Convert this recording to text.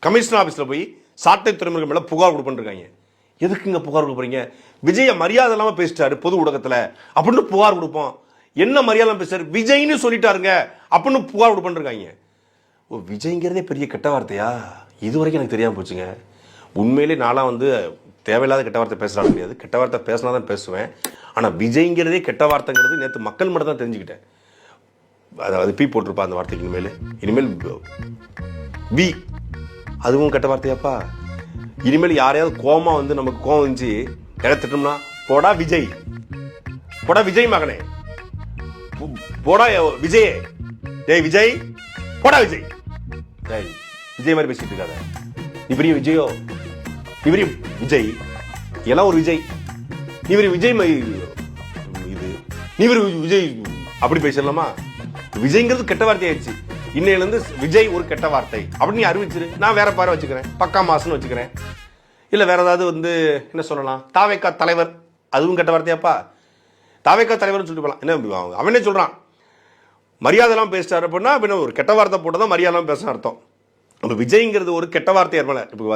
Commissioner ஆஃபீஸில் போய் சாட்டை துறைமுருகன் மேலே புகார் கொடுப்பேன். எதுக்குங்க புகார் கொடுக்க போறீங்க? விஜய மரியாதை இல்லாமல் பேசிட்டாரு பொது ஊடகத்தில் அப்படின்னு புகார் கொடுப்போம். என்ன மரியாதை பேசுறாரு? விஜய்னு சொல்லிட்டாருங்க அப்படின்னு புகார் கொடுப்பேன். ஓ, விஜய்ங்கிறதே பெரிய கெட்ட வார்த்தையா? இது வரைக்கும் எனக்கு தெரியாமல் போச்சுங்க. உண்மையிலே நான்லாம் வந்து தேவையில்லாத கெட்ட வார்த்தை பேசுகிறாங்க கிடையாது. கெட்ட வார்த்தை பேசினா தான் பேசுவேன். ஆனால் விஜய்ங்கிறதே கெட்ட வார்த்தைங்கிறது நேற்று மக்கள் மட்டும் தான் தெரிஞ்சுக்கிட்டேன். அதாவது பி போட்டிருப்பா அந்த வார்த்தைக்கு. இனிமேல் வி அதுவும் கெட்ட வார்த்தையாப்பா. இனிமேல் யாரையாவது கோமா வந்து நமக்கு கோவம் வந்துச்சு திட்டோம்னா போடா விஜய், போடா விஜய் மகனே, போடா விஜய், டேய் விஜய், போடா விஜய், டேய் விஜய் மாதிரி பேசிட்டு இருக்காத. நீ பெரிய விஜயோ, நீ பெரிய விஜய், எல்லாம் ஒரு விஜய், நீ பெரிய விஜய் இது, நீ பெரிய விஜய் அப்படி பேசலாமா? விஜய்ங்கிறது கெட்ட வார்த்தை ஆயிடுச்சு. இன்னையிலேருந்து விஜய் ஒரு கெட்ட வார்த்தை அப்படின்னு நீ அறிவிச்சிரு. நான் வேற பாரு வச்சுக்கிறேன், பக்கா மாசுன்னு வச்சுக்கிறேன். இல்லை வேற ஏதாவது வந்து என்ன சொல்லலாம், தாவேக்கா தலைவர், அதுவும் கெட்ட வார்த்தையாப்பா. தாவேக்கா தலைவர்னு சொல்லிட்டு போகலாம். என்ன அவனே சொல்கிறான் மரியாதைலாம் பேசிட்டாரு அப்படின்னா ஒரு கெட்ட வார்த்தை போட்டு தான் மரியாதைலாம் பேச அர்த்தம். நம்ம விஜய்ங்கிறது ஒரு கெட்ட வார்த்தை ஏற்பட இப்போ